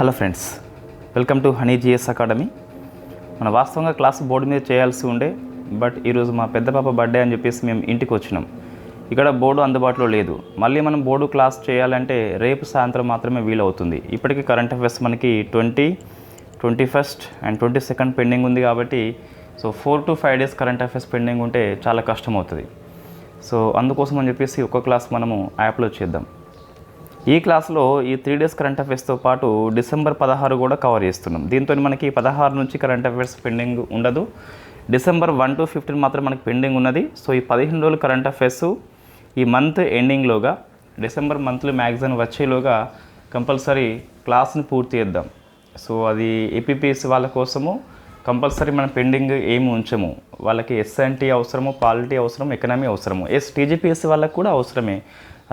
Hello friends, welcome to honey GS academy. మన వాస్తవంగా class board మీద చేయాల్సి ఉండే, బట్ ఈరోజు మా పెద్ద పాప బర్త్డే అని చెప్పేసి మేము ఇంటికి వచ్చినాం. ఇక్కడ బోర్డు అందుబాటులో లేదు. మళ్ళీ మనం బోర్డు క్లాస్ చేయాలంటే రేపు సాయంత్రం మాత్రమే వీలవుతుంది. ఇప్పటికీ కరెంట్ అఫైర్స్ మనకి 20, 21 అండ్ 22 పెండింగ్ ఉంది కాబట్టి 4 to 5 days current affairs pending ఉంటే చాలా కష్టం అవుతుంది. అందుకోసం అని చెప్పేసి ఒక క్లాస్ మనము యాప్లో చేద్దాం. ఈ క్లాస్లో ఈ 3 days కరెంట్ అఫైర్స్తో పాటు December 16 కూడా కవర్ చేస్తున్నాం. దీంతో మనకి 16 నుంచి కరెంట్ అఫైర్స్ పెండింగ్ ఉండదు. December 1 to 15 మాత్రం మనకి పెండింగ్ ఉన్నది. ఈ 15 రోజులు కరెంట్ అఫైర్స్ ఈ మంత్ ఎండింగ్లోగా, డిసెంబర్ మంత్లీ మ్యాగజైన్ వచ్చేలోగా కంపల్సరీ క్లాస్ని పూర్తి చేద్దాం. అది ఏపీపీఎస్సీ వాళ్ళ కోసము కంపల్సరీ మనం పెండింగ్ ఏమి ఉంచము. వాళ్ళకి ఎస్ఎన్టీ అవసరము, పాలిటీ అవసరం, ఎకనామీ అవసరము. టీజీపీఎస్సీ వాళ్ళకి కూడా అవసరమే.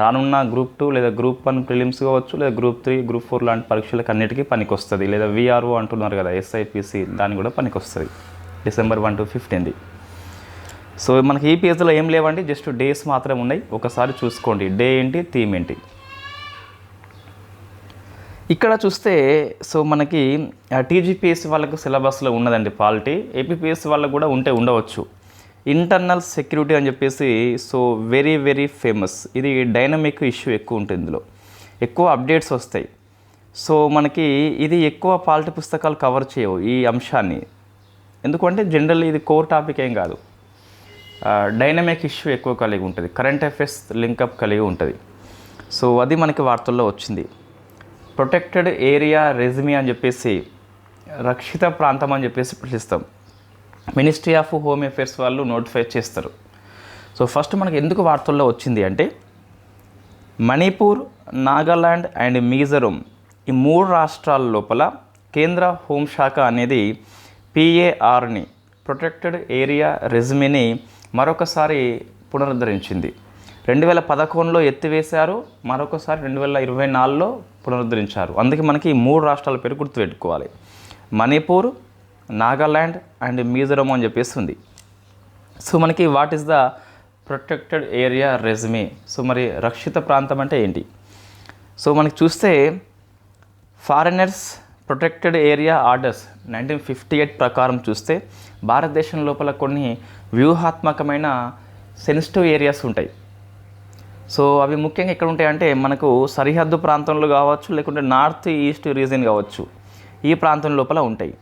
రానున్న గ్రూప్ 2 లేదా గ్రూప్ 1 ప్రిలిమ్స్ కావచ్చు, లేదా గ్రూప్ 3, గ్రూప్ 4 లాంటి పరీక్షలకు అన్నిటికీ పనికి వస్తుంది. లేదా వీఆర్ఓ అంటున్నారు కదా, ఎస్ఐపిసి, దానికి కూడా పనికి వస్తుంది. December 1 to 15. మనకి ఈ పేజ్లో ఏం లేవండి, జస్ట్ డేస్ మాత్రమే ఉన్నాయి. ఒకసారి చూసుకోండి, డే ఏంటి, థీమ్ ఏంటి. ఇక్కడ చూస్తే మనకి టీజీపీఎస్సీ వాళ్ళకు సిలబస్లో ఉన్నదండి పాలిటీ. ఏపీపీఎస్సీ వాళ్ళకు కూడా ఉండవచ్చు. ఇంటర్నల్ సెక్యూరిటీ అని చెప్పేసి వెరీ వెరీ ఫేమస్. ఇది డైనమిక్ ఇష్యూ ఎక్కువ ఉంటుంది, ఇందులో ఎక్కువ అప్డేట్స్ వస్తాయి. మనకి ఇది ఎక్కువ పాలిటీ పుస్తకాలు కవర్ చేయవు ఈ అంశాన్ని. ఎందుకంటే జనరల్ ఇది కోర్ టాపిక్ ఏం కాదు. డైనమిక్ ఇష్యూ ఎక్కువ కలిగి ఉంటుంది, కరెంట్ అఫైర్స్ లింకప్ కలిగి ఉంటుంది. అది మనకి వార్తల్లో వచ్చింది. ప్రొటెక్టెడ్ ఏరియా రెజ్యూమే అని చెప్పేసి, రక్షిత ప్రాంతం అని చెప్పేసి పిలుస్తాం. మినిస్ట్రీ ఆఫ్ హోమ్ అఫైర్స్ వాళ్ళు నోటిఫై చేస్తారు. ఫస్ట్ మనకి ఎందుకు వార్తల్లో వచ్చింది అంటే, మణిపూర్, నాగాలాండ్ అండ్ మిజోరం ఈ 3 రాష్ట్రాల లోపల కేంద్ర హోంశాఖ అనేది పిఏఆర్ని, ప్రొటెక్టెడ్ ఏరియా రెజ్యూమేని మరొకసారి పునరుద్ధరించింది. 2011లో ఎత్తివేశారు, మరొకసారి 2024లో పునరుద్ధరించారు. అందుకే మనకి 3 రాష్ట్రాల పేరు గుర్తుపెట్టుకోవాలి. మణిపూర్, నాగాలాండ్ అండ్ మిజోరం అని చెప్పేసి ఉంది. మనకి what is the protected area resume. మరి రక్షిత ప్రాంతం అంటే ఏంటి? మనకి చూస్తే ఫారినర్స్ ప్రొటెక్టెడ్ ఏరియా ఆర్డర్స్ 1958 ప్రకారం చూస్తే భారతదేశం లోపల కొన్ని వ్యూహాత్మకమైన సెన్సిటివ్ ఏరియాస్ ఉంటాయి. అవి ముఖ్యంగా ఎక్కడ ఉంటాయంటే, మనకు సరిహద్దు ప్రాంతంలో కావచ్చు, లేకుంటే నార్త్ ఈస్ట్ రీజియన్ కావచ్చు, ఈ ప్రాంతం లోపల ఉంటాయి.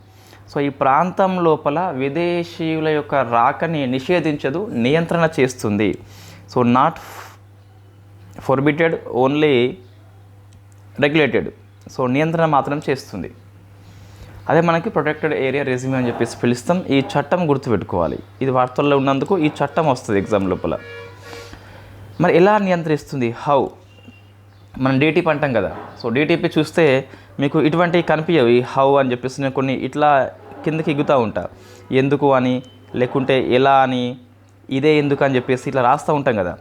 ఈ ప్రాంతం లోపల విదేశీయుల యొక్క రాకని నిషేధించదు, నియంత్రణ చేస్తుంది. Not forbidden, only regulated. నియంత్రణ మాత్రం చేస్తుంది. అదే మనకి ప్రొటెక్టెడ్ ఏరియా రెజ్యూమే అని చెప్పేసి పిలుస్తాం. ఈ చట్టం గుర్తుపెట్టుకోవాలి. ఇది వార్తల్లో ఉన్నందుకు ఈ చట్టం వస్తుంది ఎగ్జామ్ లోపల. మరి ఎలా నియంత్రిస్తుంది? హౌ? మనం డీటీపీ అంటాం కదా. డీటీపీ చూస్తే మీకు ఇటువంటివి కనిపించవు. ఈ హౌ అని చెప్పేసి నేను కొన్ని ఇట్లా కిందకి ఎగుతూ ఉంటా. ఎందుకు అని, లేకుంటే ఎలా అని, ఇదే ఎందుకు అని చెప్పేసి ఇట్లా రాస్తూ ఉంటాం కదా.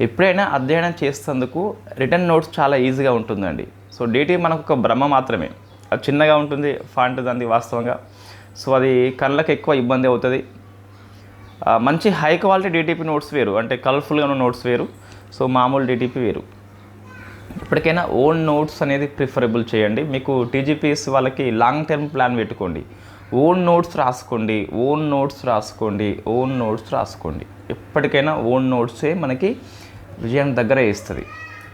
ఎప్పుడైనా అధ్యయనం చేసేందుకు రిటర్న్ నోట్స్ చాలా ఈజీగా ఉంటుందండి. డీటీపీ మనకు ఒక భ్రమ మాత్రమే. అది చిన్నగా ఉంటుంది ఫాంట్ దాన్ని వాస్తవంగా. అది కళ్ళకి ఎక్కువ ఇబ్బంది అవుతుంది. మంచి హై క్వాలిటీ డీటీపీ నోట్స్ వేరు, అంటే కలర్ఫుల్గా ఉన్న నోట్స్ వేరు. మామూలు డీటీపీ వేరు. ఇప్పటికైనా ఓన్ నోట్స్ అనేది ప్రిఫరబుల్ చేయండి. మీకు టీజీపీఎస్సీ వాళ్ళకి లాంగ్ టర్మ్ ప్లాన్ పెట్టుకోండి. ఓన్ నోట్స్ రాసుకోండి, ఓన్ నోట్స్ రాసుకోండి, ఓన్ నోట్స్ రాసుకోండి. ఎప్పటికైనా ఓన్ నోట్సే మనకి విజయం దగ్గర ఇస్తుంది.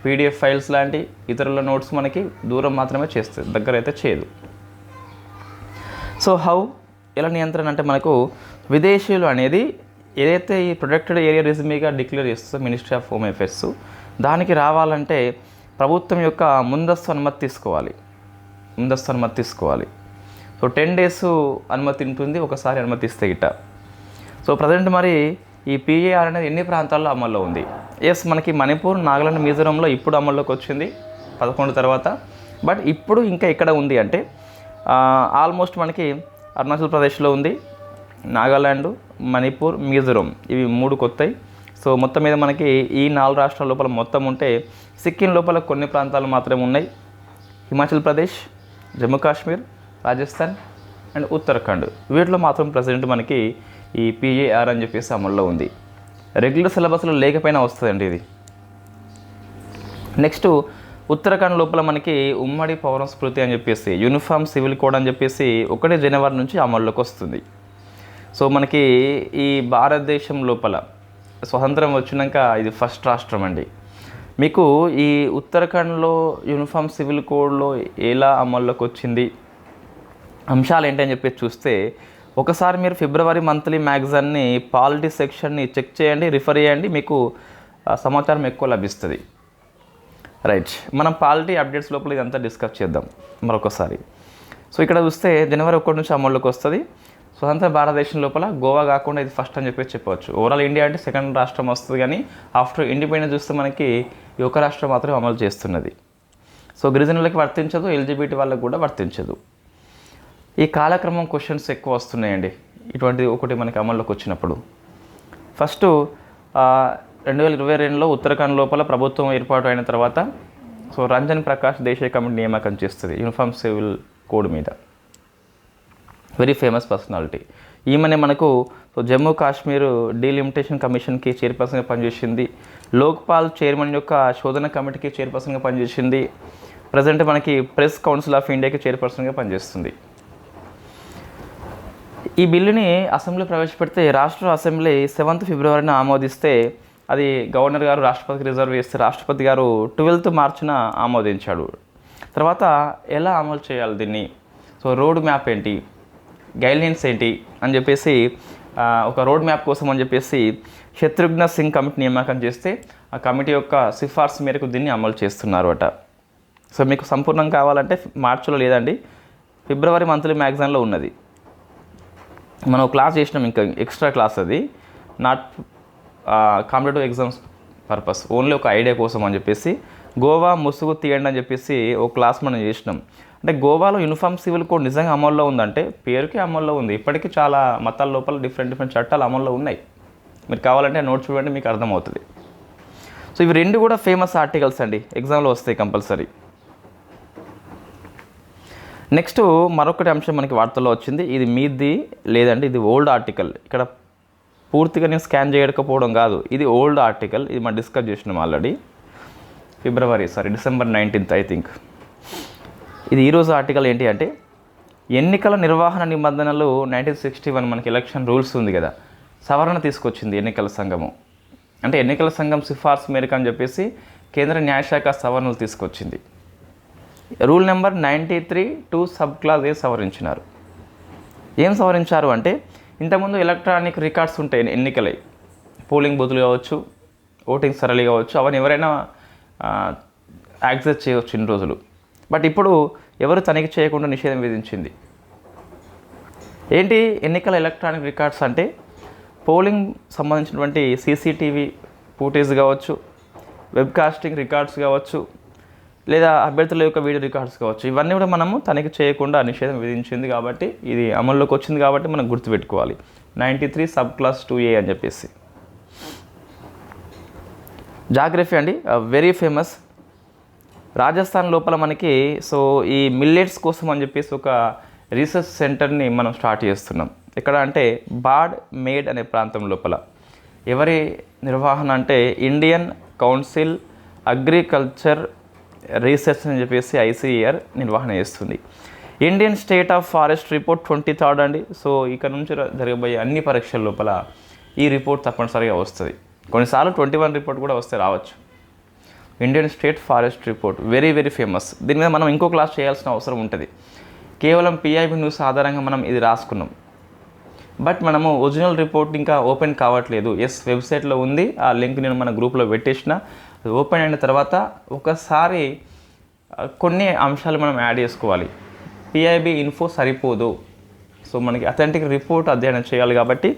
పీడిఎఫ్ ఫైల్స్ లాంటి ఇతరుల నోట్స్ మనకి దూరం మాత్రమే చేస్తుంది, దగ్గర అయితే చేయదు. హౌ, ఎలా నియంత్రణ అంటే, మనకు విదేశీయులు అనేది ఏదైతే ఈ ప్రొటెక్టెడ్ ఏరియా రెజ్యూమేగా డిక్లేర్ చేస్తుందో మినిస్ట్రీ ఆఫ్ హోమ్ అఫైర్స్, దానికి రావాలంటే ప్రభుత్వం యొక్క ముందస్తు అనుమతి తీసుకోవాలి. 10 days అనుమతి ఉంటుంది, ఒకసారి అనుమతి ఇస్తే గిట్ట. ప్రజెంట్ మరి ఈ పిఏఆర్ అనేది ఎన్ని ప్రాంతాల్లో అమల్లో ఉంది? మనకి మణిపూర్, నాగాలాండ్, మిజోరంలో ఇప్పుడు అమల్లోకి వచ్చింది 11 తర్వాత. బట్ ఇప్పుడు ఇంకా ఎక్కడ ఉంది అంటే, ఆల్మోస్ట్ మనకి అరుణాచల్ ప్రదేశ్లో ఉంది, నాగాలాండ్, మణిపూర్, మిజోరం, ఇవి 3 కొత్తవి. మొత్తం మీద మనకి ఈ 4 రాష్ట్రాల లోపల మొత్తం ఉంటే, సిక్కిం లోపల కొన్ని ప్రాంతాలు మాత్రమే ఉన్నాయి. హిమాచల్ ప్రదేశ్, జమ్మూ కాశ్మీర్, రాజస్థాన్ అండ్ ఉత్తరాఖండ్, వీటిలో మాత్రం ప్రజెంట్ మనకి ఈ పిఏఆర్ అని చెప్పేసి అమల్లో ఉంది. రెగ్యులర్ సిలబస్లో లేకపోయినా వస్తుందండి ఇది. నెక్స్ట్ ఉత్తరాఖండ్ లోపల మనకి ఉమ్మడి పౌర స్మృతి అని చెప్పేసి యూనిఫామ్ సివిల్ కోడ్ అని చెప్పేసి 1 జనవరి నుంచి అమల్లోకి వస్తుంది. సో మనకి ఈ భారతదేశం లోపల స్వతంత్రం వచ్చినాక ఇది ఫస్ట్ రాష్ట్రం అండి. మీకు ఈ ఉత్తరాఖండ్లో యూనిఫామ్ సివిల్ కోడ్లో ఎలా అమల్లోకి వచ్చింది, అంశాలు ఏంటని చెప్పి చూస్తే ఒకసారి మీరు ఫిబ్రవరి మంత్లీ మ్యాగజైన్ని పాలిటీ సెక్షన్ని చెక్ చేయండి, రిఫర్ చేయండి, మీకు సమాచారం ఎక్కువ లభిస్తుంది. రైట్, మనం పాలిటీ అప్డేట్స్ లోపల ఇదంతా డిస్కస్ చేద్దాం మరొకసారి. సో ఇక్కడ చూస్తే జనవరి 1 నుంచి అమల్లోకి వస్తుంది. స్వతంత్ర భారతదేశం లోపల గోవా కాకుండా ఇది ఫస్ట్ అని చెప్పేసి చెప్పవచ్చు. ఓవరాల్ ఇండియా అంటే సెకండ్ రాష్ట్రం వస్తుంది, కానీ ఆఫ్టర్ ఇండిపెండెన్స్ చూస్తే మనకి ఈ ఒక రాష్ట్రం మాత్రమే అమలు చేస్తున్నది. సో గిరిజనులకి వర్తించదు, ఎల్జిబిటీ వాళ్ళకి కూడా వర్తించదు. ఈ కాలక్రమం క్వశ్చన్స్ ఎక్కువ వస్తున్నాయండి ఇటువంటి ఒకటి మనకి అమల్లోకి వచ్చినప్పుడు. ఫస్ట్ 2022లో ఉత్తరాఖండ్ లోపల ప్రభుత్వం ఏర్పాటు అయిన తర్వాత సో రంజన్ ప్రకాష్ దేశాయ్ కమిటీ నియామకం చేస్తుంది యూనిఫామ్ సివిల్ కోడ్ మీద. వెరీ ఫేమస్ పర్సనాలిటీ ఈమెనే. మనకు సో జమ్మూ కాశ్మీర్ డీలిమిటేషన్ కమిషన్కి చైర్పర్సన్గా పనిచేసింది. లోక్పాల్ చైర్మన్ యొక్క శోధన కమిటీకి చైర్పర్సన్గా పనిచేసింది. ప్రజెంట్ మనకి ప్రెస్ కౌన్సిల్ ఆఫ్ ఇండియాకి చైర్పర్సన్గా పనిచేస్తుంది. ఈ బిల్లుని అసెంబ్లీ ప్రవేశపెడితే రాష్ట్ర అసెంబ్లీ 7th ఫిబ్రవరిని ఆమోదిస్తే అది గవర్నర్ గారు రాష్ట్రపతికి రిజర్వ్ చేస్తే రాష్ట్రపతి గారు 12th మార్చిన ఆమోదించాడు. తర్వాత ఎలా అమలు చేయాలి దీన్ని, సో రోడ్ మ్యాప్ ఏంటి, గైడ్లైన్స్ ఏంటి అని చెప్పేసి ఒక రోడ్ మ్యాప్ కోసం అని చెప్పేసి శత్రుఘ్న సింగ్ కమిటీ నియామకం చేస్తే ఆ కమిటీ యొక్క సిఫార్సు మేరకు దీన్ని అమలు చేస్తున్నారు అట. సో మీకు సంపూర్ణం కావాలంటే మార్చిలో లేదండి, ఫిబ్రవరి మంత్లీ మ్యాగజైన్లో ఉన్నది. మనం క్లాస్ చేసినాం, ఇంకా ఎక్స్ట్రా క్లాస్ అది, not competitive exams purpose, only ఒక ఐడియా కోసం అని చెప్పేసి గోవా ముసుగు తీయండి అని చెప్పేసి ఒక క్లాస్ మనం చేసినాం. అంటే గోవాలో యూనిఫామ్ సివిల్ కోడ్ నిజంగా అమల్లో ఉందంటే పేరుకి అమల్లో ఉంది. ఇప్పటికీ చాలా మతాల లోపల డిఫరెంట్ చట్టాలు అమల్లో ఉన్నాయి. మీరు కావాలంటే నోట్ చూడండి, మీకు అర్థమవుతుంది. సో ఇవి రెండు కూడా ఫేమస్ ఆర్టికల్స్ అండి, ఎగ్జామ్లో వస్తాయి కంపల్సరీ. నెక్స్ట్ మరొకటి అంశం మనకి వార్తల్లో వచ్చింది, ఇది మీది లేదండి, ఇది ఓల్డ్ ఆర్టికల్. ఇక్కడ పూర్తిగా నేను స్కాన్ చేయకపోవడం కాదు, ఇది ఓల్డ్ ఆర్టికల్. ఇది మనం డిస్కస్ చేసినాం already December 19th I think. ఇది ఈరోజు ఆర్టికల్ ఏంటి అంటే ఎన్నికల నిర్వహణ నిబంధనలు 1961 మనకి ఎలక్షన్ రూల్స్ ఉంది కదా, సవరణ తీసుకొచ్చింది ఎన్నికల సంఘము. అంటే ఎన్నికల సంఘం సిఫార్సు మేరకు అని చెప్పేసి కేంద్ర న్యాయశాఖ సవరణలు తీసుకొచ్చింది. రూల్ నెంబర్ 93 సబ్ క్లాస్ ఏ సవరించినారు. ఏం సవరించారు అంటే ఇంతకుముందు ఎలక్ట్రానిక్ రికార్డ్స్ ఉంటాయి ఎన్నికలై, పోలింగ్ బూతులు కావచ్చు, ఓటింగ్ సరళి కావచ్చు, అవన్నీ ఎవరైనా యాక్సెస్ చేయవచ్చు ఇన్ని రోజులు. బట్ ఇప్పుడు ఎవరు తనిఖీ చేయకుండా నిషేధం విధించింది. ఏంటి ఎన్నికల ఎలక్ట్రానిక్ రికార్డ్స్ అంటే పోలింగ్ సంబంధించినటువంటి సీసీటీవీ ఫుటేజ్ కావచ్చు, వెబ్కాస్టింగ్ రికార్డ్స్ కావచ్చు, లేదా అభ్యర్థుల యొక్క వీడియో రికార్డ్స్ కావచ్చు, ఇవన్నీ కూడా మనము తనిఖీ చేయకుండా నిషేధం విధించింది. కాబట్టి ఇది అమల్లోకి వచ్చింది కాబట్టి మనం గుర్తుపెట్టుకోవాలి 93 సబ్ క్లాస్ 2A అని చెప్పేసి. జాగ్రఫీ అండి, వెరీ ఫేమస్. రాజస్థాన్ లోపల మనకి సో ఈ మిల్లెట్స్ కోసం అని చెప్పేసి ఒక రీసెర్చ్ సెంటర్ని మనం స్టార్ట్ చేస్తున్నాం. ఎక్కడ అంటే బాడ్ మేడ్ అనే ప్రాంతం లోపల. ఎవరి నిర్వహణ అంటే ఇండియన్ కౌన్సిల్ అగ్రికల్చర్ రీసెర్చ్ అని చెప్పేసి ICAR నిర్వహణ చేస్తుంది. Indian state of forest report 23rd అండి. సో ఇక్కడ నుంచి జరగబోయే అన్ని పరీక్షల లోపల ఈ రిపోర్ట్ తప్పనిసరిగా వస్తుంది. కొన్నిసార్లు 21 రిపోర్ట్ కూడా వస్తే రావచ్చు. Indian state forest report very famous. దీని మీద మనం ఇంకో క్లాస్ చేయాల్సిన అవసరం ఉంటుంది. కేవలం PIB న్యూస్ ఆధారంగా మనం ఇది రాసుకున్నాం, బట్ మనము ఒరిజినల్ రిపోర్ట్ ఇంకా ఓపెన్ కావట్లేదు. వెబ్సైట్లో ఉంది, ఆ లింక్ నేను మన గ్రూప్లో పెట్టేసిన. అది ఓపెన్ అయిన తర్వాత ఒకసారి కొన్ని అంశాలు మనం యాడ్ చేసుకోవాలి. PIB ఇన్ఫో సరిపోదు, సో మనకి అథెంటిక్ రిపోర్ట్ అధ్యయనం చేయాలి. కాబట్టి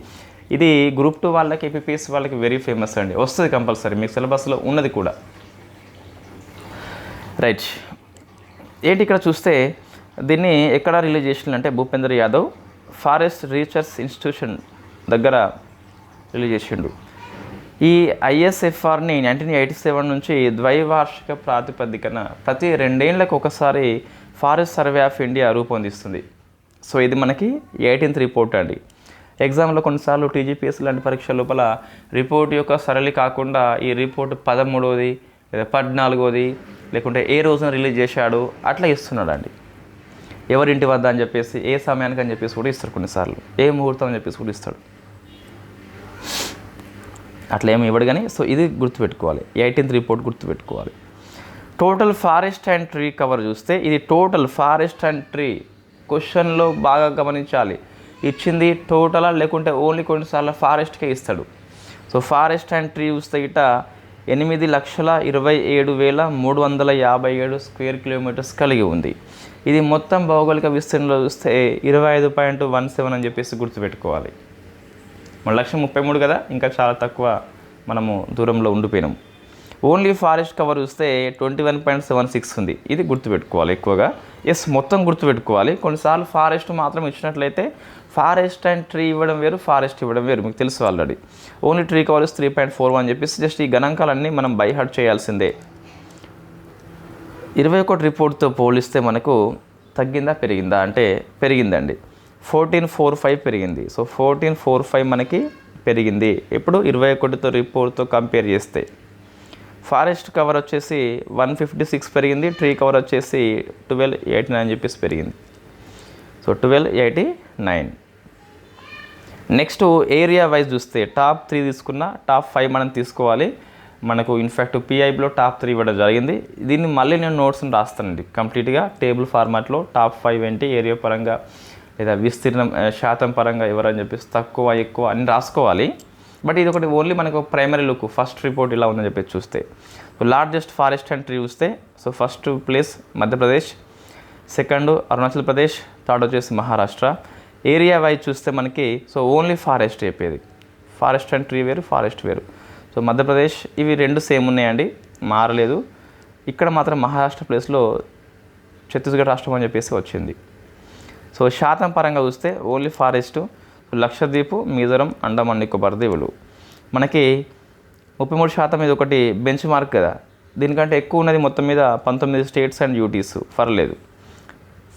ఇది గ్రూప్ 2 వాళ్ళకి, APPS వాళ్ళకి వెరీ ఫేమస్ అండి, వస్తుంది కంపల్సరీ, మీకు సిలబస్లో ఉన్నది కూడా. రైట్, ఏంటి ఇక్కడ చూస్తే దీన్ని ఎక్కడ రిలీజ్ చేసిందంటే Bhupendra Yadav forest research institution దగ్గర రిలీజ్ చేసిండు. ఈ ISFRని 1987 నుంచి ద్వైవార్షిక ప్రాతిపదికన ప్రతి 2 ఏళ్ళకు ఒకసారి ఫారెస్ట్ సర్వే ఆఫ్ ఇండియా రూపొందిస్తుంది. సో ఇది మనకి 18th రిపోర్ట్ అండి. ఎగ్జామ్లో కొన్నిసార్లు TGPS లాంటి పరీక్షల లోపల రిపోర్ట్ యొక్క సరళి కాకుండా ఈ రిపోర్ట్ 13వది లేదా 14వ లేకుంటే ఏ రోజున రిలీజ్ చేశాడు అట్లా ఇస్తున్నాడు అండి. ఎవరింటి వద్ద అని చెప్పేసి, ఏ సమయానికి అని చెప్పేసి కూడా ఇస్తాడు కొన్నిసార్లు, ఏ ముహూర్తం అని చెప్పేసి కూడా ఇస్తాడు. అట్లా ఏమి ఇవ్వడు కానీ. సో ఇది గుర్తుపెట్టుకోవాలి, 18th రిపోర్ట్ గుర్తుపెట్టుకోవాలి. Total forest and tree cover చూస్తే ఇది టోటల్ ఫారెస్ట్ అండ్ ట్రీ క్వశ్చన్లో బాగా గమనించాలి. ఇచ్చింది టోటలా లేకుంటే ఓన్లీ కొన్నిసార్లు ఫారెస్ట్కే ఇస్తాడు. సో ఫారెస్ట్ అండ్ ట్రీ చూస్తే ఇట 8,27,357 స్క్వేర్ కిలోమీటర్స్ కలిగి ఉంది. ఇది మొత్తం భౌగోళిక విస్తీర్ణంలో చూస్తే 25.17 అని చెప్పేసి గుర్తుపెట్టుకోవాలి. మన లక్ష్యం 33 కదా, ఇంకా చాలా తక్కువ మనము దూరంలో ఉండిపోయినాం. ఓన్లీ ఫారెస్ట్ కవర్ చూస్తే 21.76 ఉంది. ఇది గుర్తుపెట్టుకోవాలి ఎక్కువగా. ఎస్, మొత్తం గుర్తుపెట్టుకోవాలి. కొన్నిసార్లు ఫారెస్ట్ మాత్రం ఇచ్చినట్లయితే ఫారెస్ట్ అండ్ ట్రీ ఇవ్వడం వేరు, ఫారెస్ట్ ఇవ్వడం వేరు, మీకు తెలుసు ఆల్రెడీ. ఓన్లీ ట్రీ కవర్ 3.41 అని చెప్పేసి జస్ట్ ఈ గణాంకాలన్నీ మనం బై హార్ట్ చేయాల్సిందే. 21 రిపోర్ట్తో పోలిస్తే మనకు తగ్గిందా పెరిగిందా అంటే పెరిగిందండి. 14.45 పెరిగింది. సో 14.45 మనకి పెరిగింది. ఎప్పుడు 21తో రిపోర్ట్తో కంపేర్ చేస్తే. ఫారెస్ట్ కవర్ వచ్చేసి 156 పెరిగింది, ట్రీ కవర్ వచ్చేసి 1289 అని చెప్పేసి పెరిగింది. సో 1289. నెక్స్ట్ ఏరియా వైజ్ చూస్తే టాప్ 3 తీసుకున్న, టాప్ 5 మనం తీసుకోవాలి. మనకు ఇన్ఫ్యాక్ట్ పిఐబిలో టాప్ 3 ఇవ్వడం జరిగింది. దీన్ని మళ్ళీ నేను నోట్స్ని రాస్తానండి కంప్లీట్గా టేబుల్ ఫార్మాట్లో. టాప్ 5 ఏంటి, ఏరియా పరంగా లేదా విస్తీర్ణం శాతం పరంగా ఎవరని చెప్పేసి తక్కువ ఎక్కువ అని రాసుకోవాలి. బట్ ఇది ఒకటి ఓన్లీ మనకు ప్రైమరీ లుక్, ఫస్ట్ రిపోర్ట్ ఇలా ఉందని చెప్పేసి చూస్తే. So largest forest and tree చూస్తే so first place Madhya Pradesh, second Arunachal Pradesh, third వచ్చేసి మహారాష్ట్ర. ఏరియా వైజ్ చూస్తే మనకి సో ఓన్లీ ఫారెస్ట్ చెప్పేది, ఫారెస్ట్ అండ్ ట్రీ వేరు, ఫారెస్ట్ వేరు. సో మధ్యప్రదేశ్ ఇవి రెండు సేమ్ ఉన్నాయండి, మారలేదు. ఇక్కడ మాత్రం మహారాష్ట్ర ప్లేస్లో ఛత్తీస్గఢ్ రాష్ట్రం అని చెప్పేసి వచ్చింది. సో శాతం పరంగా చూస్తే ఓన్లీ ఫారెస్ట్ లక్షద్వీప్, మిజోరం, అండమాన్ నికోబార్ దీవులు. మనకి 33% ఇది ఒకటి బెంచ్ మార్క్ కదా. దీనికంటే ఎక్కువ ఉన్నది మొత్తం మీద 19 స్టేట్స్ అండ్ యూటీస్, పర్లేదు.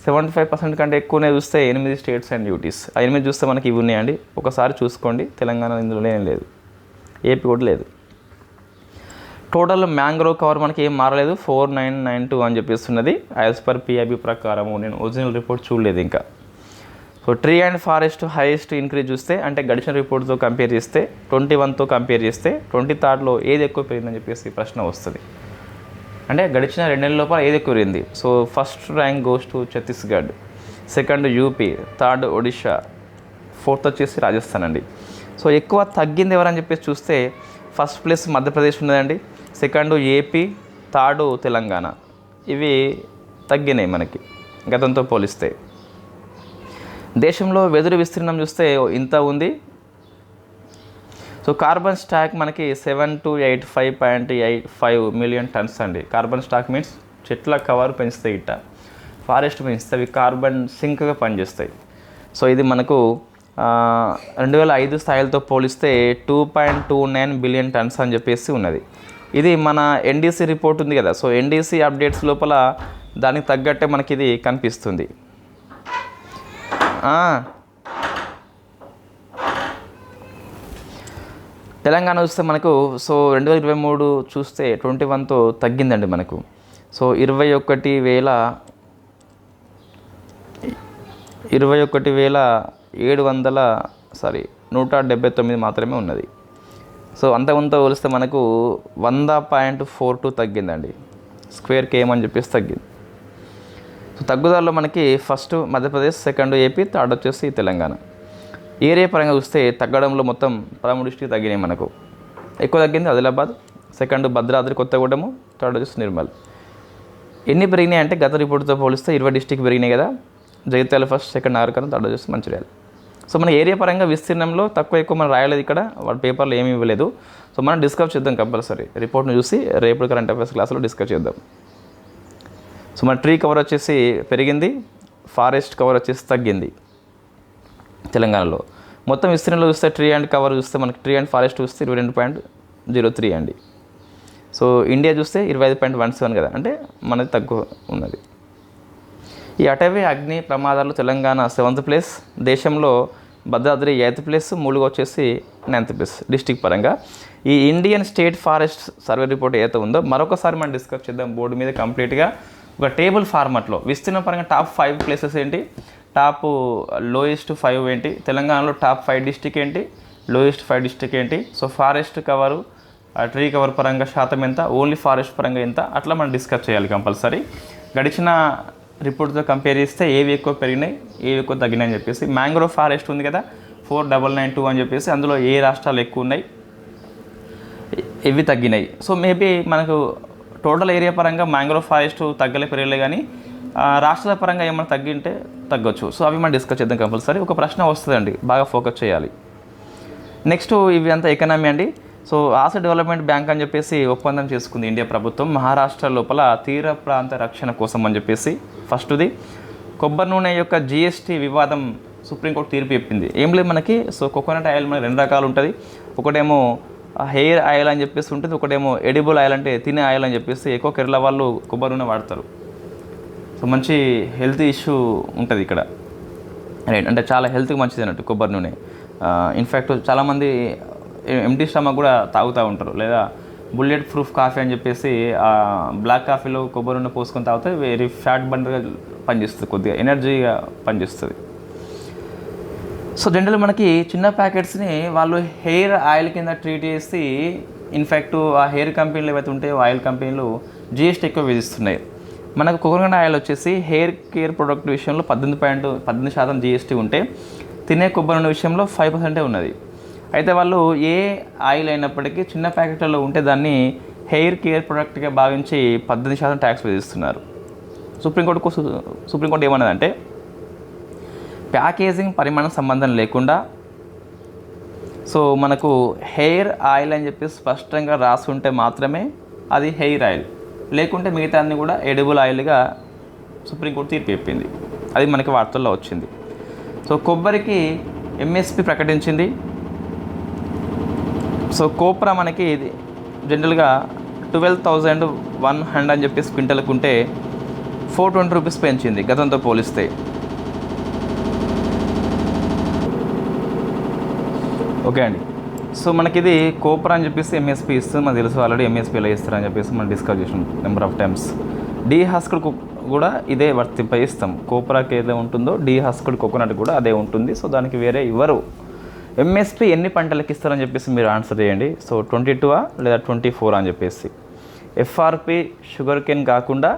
75% కంటే ఎక్కువనే చూస్తే 8 స్టేట్స్ అండ్ యూటీస్. ఆ 8 చూస్తే మనకి ఇవి ఉన్నాయండి, ఒకసారి చూసుకోండి. తెలంగాణ ఇందులో ఏం లేదు, ఏపీ కూడా లేదు. టోటల్ మ్యాంగ్రోవ్ కవర్ మనకి ఏం మారలేదు, 4992 అని చెప్పేస్తున్నది యాజ్ పర్ పిఐబి ప్రకారము. నేను ఒరిజినల్ రిపోర్ట్ చూడలేదు ఇంకా. So tree and forest highest increase చూస్తే అంటే గడిచిన రిపోర్ట్తో కంపేర్ చేస్తే 21తో కంపేర్ చేస్తే 23rd ఏది ఎక్కువ పెరిగిందని చెప్పేసి ప్రశ్న వస్తుంది. అంటే గడిచిన 2 నెలల లోపల ఏది ఎక్కువ పెరిగింది. So first rank goes to Chhattisgarh, second UP, third Odisha, fourth వచ్చేసి రాజస్థాన్ అండి. సో ఎక్కువ తగ్గింది ఎవరని చెప్పేసి చూస్తే ఫస్ట్ ప్లేస్ మధ్యప్రదేశ్ ఉన్నదండి, సెకండ్ ఏపీ, థర్డ్ తెలంగాణ. ఇవి తగ్గినాయి మనకి గతంతో పోలిస్తే. దేశంలో వెదురు విస్తీర్ణం చూస్తే ఇంత ఉంది. సో కార్బన్ స్టాక్ మనకి 7,285.85 మిలియన్ టన్స్ అండి. కార్బన్ స్టాక్ మీన్స్ చెట్ల కవర్ పెంచుతాయి, ఇట్ట ఫారెస్ట్ పెంచుతాయి, అవి కార్బన్ సింక్గా పనిచేస్తాయి. సో ఇది మనకు 2005 స్థాయిలతో పోలిస్తే 2.29 బిలియన్ టన్స్ అని చెప్పేసి ఉన్నది. ఇది మన ఎన్డీసీ రిపోర్ట్ ఉంది కదా. సో ఎన్డీసీ అప్డేట్స్ లోపల దానికి తగ్గట్టే మనకి ఇది కనిపిస్తుంది. తెలంగాణ చూస్తే మనకు సో 2023 చూస్తే 21తో తగ్గిందండి మనకు. సో 179 మాత్రమే ఉన్నది. సో అంతకుముందు పోలిస్తే మనకు 100.42 తగ్గిందండి. స్క్వేర్ కేఎం అని చెప్పేసి తగ్గింది. సో తగ్గుదలలో మనకి first Madhya Pradesh, second AP, third వచ్చేసి తెలంగాణ. ఏరియా పరంగా చూస్తే తగ్గడంలో మొత్తం 13 డిస్ట్రిక్ట్ తగ్గినాయి మనకు. ఎక్కువ తగ్గింది ఆదిలాబాద్, సెకండ్ భద్రాద్రి కొత్తగూడెము, థర్డ్ వచ్చేసి నిర్మల్. ఎన్ని పెరిగినాయి అంటే గత రిపోర్ట్తో పోలిస్తే 20 డిస్ట్రిక్ట్ పెరిగినాయి కదా. Jagtial first, second Nagarkurnool, third వచ్చేసి మంచిర్యాల. సో మన ఏరియా పరంగా విస్తీర్ణంలో తక్కువ ఎక్కువ మనం రాయలేదు ఇక్కడ, వాటి పేపర్లో ఏమీ ఇవ్వలేదు. సో మనం డిస్కస్ చేద్దాం కంపల్సరీ, రిపోర్ట్ను చూసి రేపు కరెంట్ అఫైర్స్ క్లాస్లో డిస్కస్ చేద్దాం. సో మన ట్రీ కవర్ వచ్చేసి పెరిగింది, ఫారెస్ట్ కవర్ వచ్చేసి తగ్గింది తెలంగాణలో. మొత్తం విస్తీర్ణంలో చూస్తే ట్రీ అండ్ కవర్ చూస్తే మనకి ట్రీ అండ్ ఫారెస్ట్ చూస్తే 22.03 అండి. సో ఇండియా చూస్తే 25.17 కదా, అంటే మనది తక్కువ ఉన్నది. ఈ అటవీ అగ్ని ప్రమాదాలు తెలంగాణ 7th ప్లేస్, దేశంలో భద్రాద్రి 8th ప్లేస్, ములుగు వచ్చేసి 9th ప్లేస్ డిస్టిక్ పరంగా. ఈ Indian state forest survey report ఏదైతే ఉందో మరొకసారి మనం డిస్కస్ చేద్దాం బోర్డు మీద కంప్లీట్గా ఒక టేబుల్ ఫార్మాట్లో. విస్తీర్ణ పరంగా టాప్ 5 ప్లేసెస్ ఏంటి, టాప్ లోయెస్ట్ 5 ఏంటి, తెలంగాణలో టాప్ 5 డిస్టిక్ ఏంటి, లోయెస్ట్ 5 డిస్టిక్ ఏంటి, so forest cover tree cover పరంగా శాతం ఎంత, ఓన్లీ ఫారెస్ట్ పరంగా ఎంత, అట్లా మనం డిస్కస్ చేయాలి కంపల్సరీ. గడిచిన రిపోర్ట్తో కంపేర్ చేస్తే ఏవి ఎక్కువ పెరిగినాయి, ఏవి ఎక్కువ తగ్గినాయి అని చెప్పేసి. మ్యాంగ్రోవ్ ఫారెస్ట్ ఉంది కదా 4992 అని చెప్పేసి, అందులో ఏ రాష్ట్రాలు ఎక్కువ ఉన్నాయి, ఇవి తగ్గినాయి. సో మేబీ మనకు టోటల్ ఏరియా పరంగా మ్యాంగ్రోవ్ ఫారెస్ట్ తగ్గలే పెరగలే, కానీ రాష్ట్రాల పరంగా ఏమైనా తగ్గింటే తగ్గొచ్చు. సో అవి మనం డిస్కస్ చేద్దాం కంపల్సరీ. ఒక ప్రశ్న వస్తుందండి, బాగా ఫోకస్ చేయాలి. నెక్స్ట్ ఇవి అంతా ఎకనామీ అండి. సో ఆసియా డెవలప్మెంట్ బ్యాంక్ అని చెప్పేసి ఒప్పందం చేసుకుంది ఇండియా ప్రభుత్వం మహారాష్ట్ర లోపల తీర ప్రాంత రక్షణ కోసం అని చెప్పేసి. ఫస్ట్ది కొబ్బరి నూనె యొక్క జిఎస్టీ వివాదం సుప్రీంకోర్టు తీర్పు చెప్పింది. ఏం లేదు మనకి, సో కోకోనట్ ఆయిల్ మనకి 2 రకాలు ఉంటుంది. ఒకటేమో హెయిర్ ఆయిల్ అని చెప్పేసి ఉంటుంది, ఒకటేమో ఎడిబుల్ ఆయిల్ అంటే తినే ఆయిల్ అని చెప్పేసి. ఎక్కువ కేరళ వాళ్ళు కొబ్బరి నూనె వాడతారు. సో మంచి హెల్త్ ఇష్యూ ఉంటుంది ఇక్కడ, రైట్, అంటే చాలా హెల్త్కి మంచిది అన్నట్టు కొబ్బరి నూనె. ఇన్ఫ్యాక్ట్ చాలామంది ఎంటీ స్టమక్ కూడా తాగుతూ ఉంటారు, లేదా బుల్లెట్ ప్రూఫ్ కాఫీ అని చెప్పేసి బ్లాక్ కాఫీలో కొబ్బరి నూనె పోసుకొని తాగితే వెరీ ఫ్యాట్ బండర్గా పనిచేస్తుంది, కొద్దిగా ఎనర్జీగా పనిచేస్తుంది. సో జనరల్ మనకి చిన్న ప్యాకెట్స్ని వాళ్ళు హెయిర్ ఆయిల్ కింద ట్రీట్ చేసి, ఇన్ఫ్యాక్ట్ ఆ హెయిర్ కంపెనీలు ఏవైతే ఉంటాయో ఆయిల్ కంపెనీలు జిఎస్టీ ఎక్కువ విధిస్తున్నాయి. మనకు కోకోనట్ ఆయిల్ వచ్చేసి హెయిర్ కేర్ ప్రొడక్ట్ విషయంలో 18% జిఎస్టీ ఉంటే, తినే కొబ్బరి నూనె విషయంలో 5% ఉన్నది. అయితే వాళ్ళు ఏ ఆయిల్ అయినప్పటికీ చిన్న ప్యాకెట్లలో ఉంటే దాన్ని హెయిర్ కేర్ ప్రొడక్ట్గా భావించి 18% ట్యాక్స్ విధిస్తున్నారు. సుప్రీంకోర్టు ఏమన్నదంటే, ప్యాకేజింగ్ పరిమాణం సంబంధం లేకుండా సో మనకు హెయిర్ ఆయిల్ అని చెప్పి స్పష్టంగా రాసి ఉంటే మాత్రమే అది హెయిర్ ఆయిల్, లేకుంటే మిగతా అన్ని కూడా ఎడిబుల్ ఆయిల్గా సుప్రీంకోర్టు తీర్పు చెప్పింది. అది మనకి వార్తల్లో వచ్చింది. సో కొబ్బరికి ఎంఎస్పి ప్రకటించింది. సో కోప్రా మనకి ఇది జనరల్గా 12,100 అని చెప్పేసి క్వింటల్కు ఉంటే 420 రూపీస్ పెంచింది గతంతో పోలిస్తే. ఓకే అండి. సో మనకి ఇది కోప్రా అని చెప్పేసి ఎంఎస్పి ఇస్తుంది, మనకు తెలుసు ఆల్రెడీ ఎంఎస్పి ఎలా ఇస్తారని చెప్పేసి మనం డిస్కస్ చేసినాం నెంబర్ ఆఫ్ టైమ్స్. డీహస్క్డ్ కూడా ఇదే వర్తింపజేస్తాం. కోప్రాకి ఏదో ఉంటుందో డీహస్క్డ్ కోకోనట్ కూడా అదే ఉంటుంది. సో దానికి వేరే ఇవ్వరు. ఎంఎస్పి ఎన్ని పంటలకు ఇస్తారని చెప్పేసి మీరు ఆన్సర్ చేయండి. సో 22 లేదా 24 అని చెప్పేసి. ఎఫ్ఆర్పి షుగర్ కేన్ కాకుండా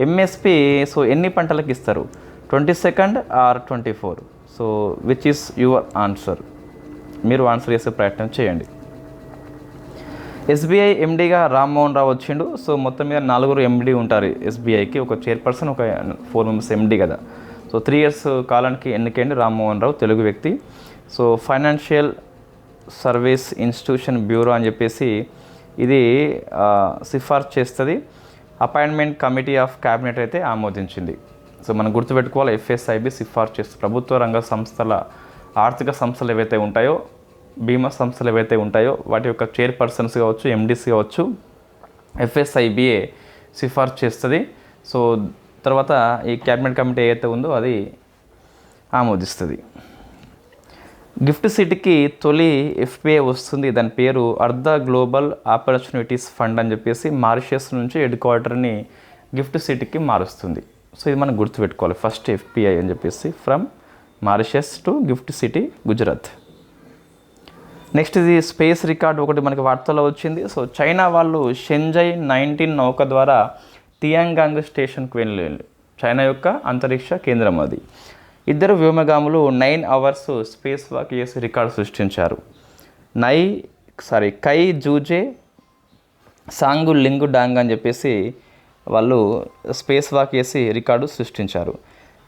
ఎంఎస్పి సో ఎన్ని పంటలకు ఇస్తారు, 22 or 24? So which is your answer? మీరు ఆన్సర్ చేసే ప్రయత్నం చేయండి. ఎస్బీఐ ఎండీగా రామ్మోహన్ రావు వచ్చిండు. సో మొత్తం మీద 4 ఎండీ ఉంటారు ఎస్బీఐకి, ఒక చైర్పర్సన్, ఒక 4 మెంబర్స్ ఎండీ కదా. సో 3 years కాలానికి ఎన్నికైంది రామ్మోహన్ రావు, తెలుగు వ్యక్తి. So financial service institution bureau అని చెప్పేసి ఇది సిఫార్సు చేస్తుంది. అపాయింట్మెంట్ కమిటీ ఆఫ్ క్యాబినెట్ అయితే ఆమోదించింది. సో మనం గుర్తుపెట్టుకోవాలి, ఎఫ్ఎస్ఐబి సిఫార్సు చేస్తుంది. ప్రభుత్వ రంగ సంస్థల ఆర్థిక సంస్థలు ఏవైతే ఉంటాయో, బీమా సంస్థలు ఏవైతే ఉంటాయో వాటి యొక్క చైర్పర్సన్స్ కావచ్చు, ఎండీసీ కావచ్చు, ఎఫ్ఎస్ఐబిఏ సిఫార్సు చేస్తుంది. సో తర్వాత ఈ క్యాబినెట్ కమిటీ ఏదైతే ఉందో అది ఆమోదిస్తుంది. గిఫ్ట్ సిటీకి తొలి ఎఫ్పిఐ వస్తుంది. దాని పేరు అర్ధ గ్లోబల్ ఆపర్చునిటీస్ ఫండ్ అని చెప్పేసి మారిషస్ నుంచి హెడ్ క్వార్టర్ని గిఫ్ట్ సిటీకి మారుస్తుంది. సో ఇది మనం గుర్తుపెట్టుకోవాలి, ఫస్ట్ ఎఫ్పిఐ అని చెప్పేసి from Mauritius to gift city Gujarat. Next ఇది స్పేస్ రికార్డ్ ఒకటి మనకి వార్తల్లో వచ్చింది. సో చైనా వాళ్ళు షెంజై 19 నౌక ద్వారా టియాంగాంగ్ స్టేషన్కి వెళ్ళి, చైనా యొక్క అంతరిక్ష కేంద్రం అది. 2 వ్యోమగాములు 9 hours స్పేస్ వాక్ చేసి రికార్డు సృష్టించారు. కై జూజే సాంగు లింగు డాంగ్ అని చెప్పేసి వాళ్ళు స్పేస్ వాక్ చేసి రికార్డు సృష్టించారు.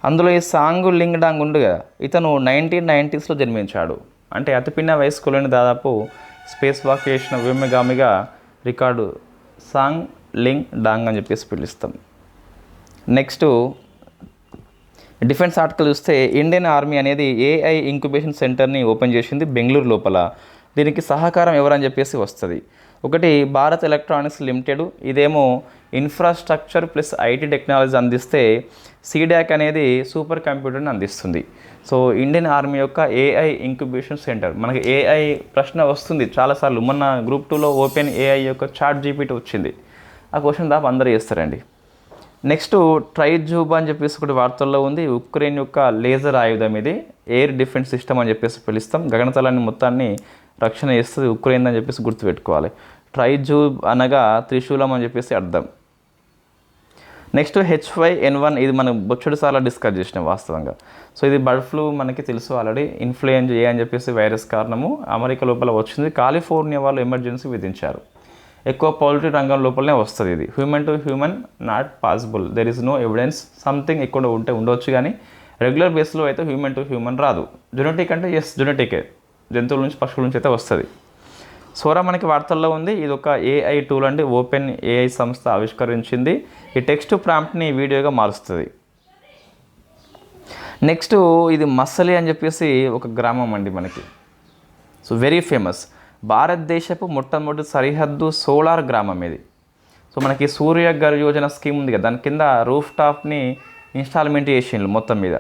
అందులో ఈ సాంగు లింగ్ డాంగ్ ఉండు కదా, ఇతను 1990s జన్మించాడు. అంటే అతిపిన్న వయస్కులని దాదాపు స్పేస్ వాక్ చేసిన వ్యోమగామిగా రికార్డు సాంగ్ లింగ్ డాంగ్ అని చెప్పేసి పిలుస్తాం. నెక్స్ట్ డిఫెన్స్ ఆర్టికల్ చూస్తే ఇండియన్ ఆర్మీ అనేది ఏఐ ఇంక్యుబేషన్ సెంటర్ని ఓపెన్ చేసింది బెంగళూరు లోపల. దీనికి సహకారం ఎవరని చెప్పేసి వస్తుంది. ఒకటి భారత్ ఎలక్ట్రానిక్స్ లిమిటెడ్, ఇదేమో ఇన్ఫ్రాస్ట్రక్చర్ ప్లస్ ఐటీ టెక్నాలజీ అందిస్తే సీడాక్ అనేది సూపర్ కంప్యూటర్ని అందిస్తుంది. సో ఇండియన్ ఆర్మీ యొక్క ఏఐ ఇంక్యుబేషన్ సెంటర్. మనకి ఏఐ ప్రశ్న వస్తుంది చాలాసార్లు. మొన్న గ్రూప్ 2లో ఓపెన్ ఏఐ యొక్క చాట్ జీపీటీ వచ్చింది. ఆ క్వశ్చన్ దాకా అందరూ చేస్తారండి. నెక్స్ట్ ట్రైజూబ్ అని చెప్పేసి ఒకటి వార్తల్లో ఉంది. ఉక్రెయిన్ యొక్క లేజర్ ఆయుధం ఇది, ఎయిర్ డిఫెన్స్ సిస్టమ్ అని చెప్పేసి పిలుస్తాం. గగనతలాన్ని మొత్తాన్ని రక్షణ చేస్తుంది ఉక్రెయిన్ అని చెప్పేసి గుర్తుపెట్టుకోవాలి. ట్రైజూబ్ అనగా త్రిశూలం అని చెప్పేసి అర్థం. నెక్స్ట్ H5N1, ఇది మనం బొచ్చుడు సార్లు డిస్కస్ చేసినాం వాస్తవంగా. సో ఇది బర్డ్ ఫ్లూ మనకి తెలుసు ఆల్రెడీ. ఇన్ఫ్లుయెంజా ఏ అని చెప్పేసి వైరస్ కారణము అమెరికా లోపల వచ్చింది. కాలిఫోర్నియా వాళ్ళు ఎమర్జెన్సీ విధించారు. ఎక్కువ పౌల్ట్రీ రంగం లోపలనే వస్తుంది ఇది. Human to human not possible, there is no evidence. Something ఎక్కువ ఉండొచ్చు కానీ రెగ్యులర్ బేస్లో అయితే హ్యూమన్ టు హ్యూమన్ రాదు. జెనెటిక్ అంటే ఎస్ జెనెటికే, జంతువుల నుంచి పశువుల నుంచి అయితే వస్తుంది. సోరా మనకి వార్తల్లో ఉంది. ఇది ఒక ఏఐ టూల్ అండి, ఓపెన్ ఏఐ సంస్థ ఆవిష్కరించింది. ఈ టెక్స్ట్ ప్రాంప్ట్ని వీడియోగా మారుస్తుంది. నెక్స్ట్ ఇది మసలి అని చెప్పేసి ఒక గ్రామం అండి మనకి. So very famous. భారతదేశపు మొట్టమొదటి సరిహద్దు సోలార్ గ్రామం ఇది. సో మనకి సూర్యఘర్ యోజన స్కీమ్ ఉంది కదా, దాని కింద రూఫ్ టాప్ని ఇన్స్టాల్మెంట్ చేసిండ్రు మొత్తం మీద.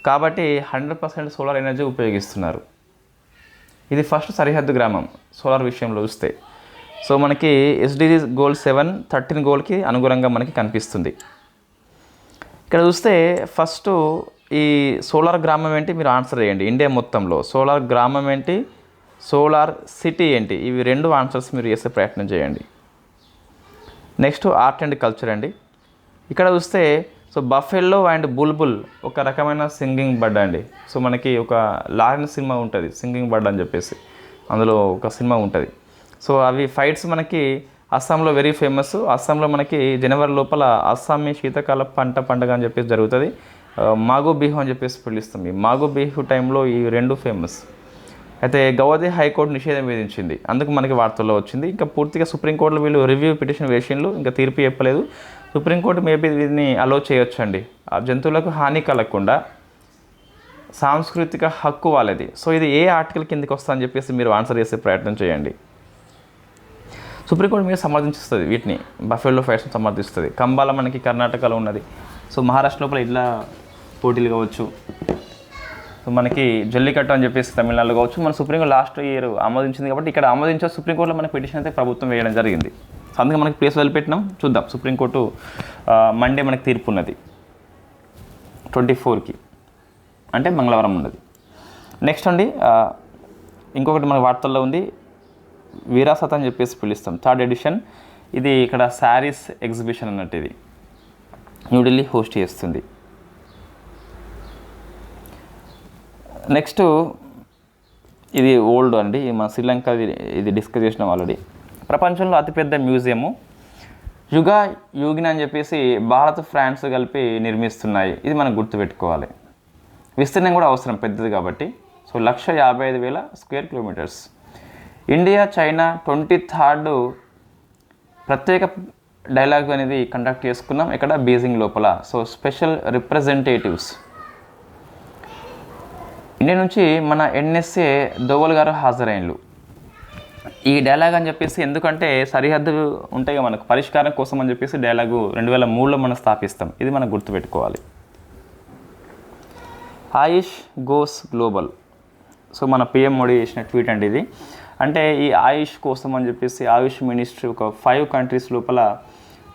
కాబట్టి 100% సోలార్ ఎనర్జీ ఉపయోగిస్తున్నారు. ఇది ఫస్ట్ సరిహద్దు గ్రామం సోలార్ విషయంలో చూస్తే. సో మనకి ఎస్డిజి గోల్ 7 13 గోల్కి అనుగుణంగా మనకి కనిపిస్తుంది. ఇక్కడ చూస్తే ఫస్ట్ ఈ సోలార్ గ్రామం ఏంటి మీరు ఆన్సర్ చేయండి. ఇండియా మొత్తంలో సోలార్ గ్రామం ఏంటి, సోలార్ సిటీ ఏంటి, ఇవి రెండు ఆన్సర్స్ మీరు చేసే ప్రయత్నం చేయండి. నెక్స్ట్ ఆర్ట్ అండ్ కల్చర్ అండి. ఇక్కడ చూస్తే సో బఫెల్లో అండ్ బుల్బుల్ ఒక రకమైన సింగింగ్ బర్డ్ అండి. సో మనకి ఒక లారెన్ సినిమా ఉంటుంది సింగింగ్ బర్డ్ అని చెప్పేసి, అందులో ఒక సినిమా ఉంటుంది. సో అవి ఫైట్స్ మనకి అస్సాంలో వెరీ ఫేమస్. అస్సాంలో మనకి జనవరి లోపల అస్సామీ శీతాకాల పండుగ అని చెప్పేసి జరుగుతుంది. మాగో బిహు అని చెప్పేసి పిలుస్తాం. ఈ మాగో బిహు టైంలో ఈ రెండు ఫేమస్. అయితే గౌహతి హైకోర్టు నిషేధం విధించింది, అందుకు మనకి వార్తల్లో వచ్చింది. ఇంకా పూర్తిగా సుప్రీంకోర్టులో వీళ్ళు రివ్యూ పిటిషన్ వేసిండ్రు, ఇంకా తీర్పు చెప్పలేదు. సుప్రీంకోర్టు మేబీ దీన్ని అలో చేయొచ్చండి. ఆ జంతువులకు హాని కలగకుండా సాంస్కృతిక హక్కు వాళ్ళది. సో ఇది ఏ ఆర్టికల్ కిందకి వస్తుందని చెప్పేసి మీరు ఆన్సర్ చేసే ప్రయత్నం చేయండి. సుప్రీంకోర్టు మీద సమర్థిస్తుంది వీటిని, బఫెల్లో ఫైట్స్ని సమర్థిస్తుంది. కంబాల మనకి కర్ణాటకలో ఉన్నది. సో మహారాష్ట్ర లోపల ఇట్లా పోటీలు కావచ్చు. సో మనకి జల్లికట్టు అని చెప్పేసి తమిళనాడులో కావచ్చు. మన సుప్రీంకోర్టు లాస్ట్ ఇయర్ ఆమోదించింది కాబట్టి ఇక్కడ ఆమోదించే సుప్రీంకోర్టులో మన పిటిషన్ అయితే ప్రభుత్వం వేయడం జరిగింది. సో అందుకే మనకి ప్లేస్ వదిలిపెట్టినాం. చూద్దాం సుప్రీంకోర్టు మండే మనకి తీర్పు ఉన్నది 24కి, అంటే మంగళవారం ఉన్నది. నెక్స్ట్ అండి ఇంకొకటి మన వార్తల్లో ఉంది, విరాసత్ అని చెప్పేసి పిలుస్తాం 3rd ఎడిషన్. ఇది ఇక్కడ శారీస్ ఎగ్జిబిషన్ అన్నట్టు ఇది న్యూఢిల్లీ హోస్ట్ చేస్తుంది. నెక్స్ట్ ఇది ఓల్డ్ అండి, మన శ్రీలంక ఇది డిస్కస్ చేసినాం ఆల్రెడీ. ప్రపంచంలో అతిపెద్ద మ్యూజియము యుగా యోగిని అని చెప్పేసి భారత్ ఫ్రాన్స్ కలిపి నిర్మిస్తున్నాయి. ఇది మనం గుర్తుపెట్టుకోవాలి. విస్తీర్ణం కూడా అవసరం పెద్దది కాబట్టి. So 155,000 square kilometres. India China 23rd ప్రత్యేక డైలాగ్ అనేది కండక్ట్ చేసుకున్నాం ఇక్కడ బీజింగ్ లోపల. సో స్పెషల్ రిప్రజెంటేటివ్స్ ఇండియా నుంచి మన ఎన్ఎస్ఏ దోవల్ గారు హాజరైనలు. ఈ డైలాగ్ అని చెప్పేసి ఎందుకంటే సరిహద్దు ఉంటాయి మనకు, పరిష్కారం కోసం అని చెప్పేసి డైలాగు 2003లో మనం స్థాపిస్తాం. ఇది మనం గుర్తుపెట్టుకోవాలి. ఆయుష్ గోస్ గ్లోబల్. సో మన పిఎం మోడీ చేసిన ట్వీట్ అండి ఇది. అంటే ఈ ఆయుష్ కోసం అని చెప్పేసి ఆయుష్ మినిస్ట్రీ ఒక 5 కంట్రీస్ లోపల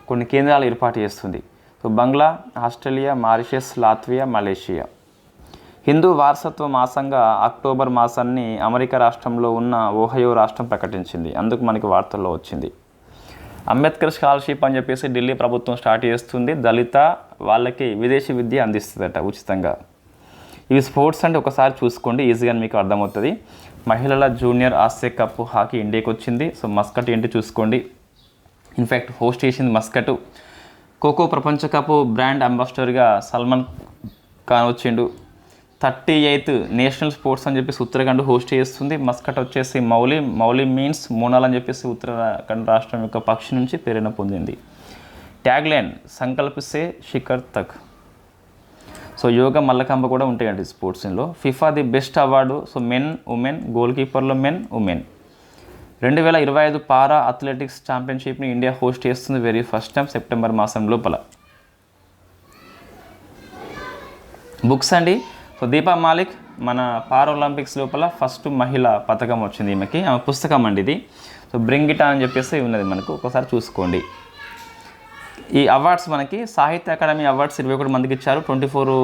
కొన్ని కేంద్రాలు ఏర్పాటు చేస్తుంది. So Bangla, Australia, Mauritius, Latvia, Malaysia. Hindu వారసత్వ మాసంగా అక్టోబర్ మాసాన్ని అమెరికా రాష్ట్రంలో ఉన్న ఓహయో రాష్ట్రం ప్రకటించింది, అందుకు మనకి వార్తల్లో వచ్చింది. అంబేద్కర్ స్కాలర్షిప్ అని చెప్పేసి ఢిల్లీ ప్రభుత్వం స్టార్ట్ చేస్తుంది. దళిత వాళ్ళకి విదేశీ విద్య అందిస్తుందట ఉచితంగా. ఇవి స్పోర్ట్స్ అంటే ఒకసారి చూసుకోండి, ఈజీగా మీకు అర్థమవుతుంది. మహిళల జూనియర్ ఆసియా కప్ హాకీ ఇండియాకి వచ్చింది. సో మస్కట్ ఏంటి చూసుకోండి, ఇన్ఫ్యాక్ట్ హోస్ట్ చేసింది మస్కట్. ఖోఖో ప్రపంచ కప్ బ్రాండ్ అంబాసిడర్గా సల్మాన్ ఖాన్ వచ్చిండు. 38th నేషనల్ స్పోర్ట్స్ అని చెప్పేసి ఉత్తరాఖండ్ హోస్ట్ చేస్తుంది. మస్కట్ వచ్చేసి మౌలి మీన్స్ మోనాల్ అని చెప్పేసి ఉత్తరాఖండ్ రాష్ట్రం యొక్క పక్షి నుంచి ప్రేరణ పొందింది. ట్యాగ్లైన్ సంకల్పిసే శిఖర్ తక్. సో యోగా మల్లకంబ కూడా ఉంటాయండి స్పోర్ట్స్లో. FIFA the best award. So men women, goal కీపర్లో మెన్ ఉమెన్. 2025 పారా అథ్లెటిక్స్ ఛాంపియన్షిప్ని ఇండియా హోస్ట్ చేస్తుంది వెరీ ఫస్ట్ టైం సెప్టెంబర్ మాసం లోపల. బుక్స్ అండి. సో దీపా మాలిక్ మన పారాలింపిక్స్ లోపల ఫస్ట్ మహిళ పథకం వచ్చింది ఈమెకి, ఆమె పుస్తకం అండి ఇది. సో బ్రింగ్ ఇట్ అని చెప్పేసి ఉన్నది మనకు, ఒకసారి చూసుకోండి. ఈ అవార్డ్స్ మనకి సాహిత్య అకాడమీ అవార్డ్స్ 21 మందికి ఇచ్చారు. 24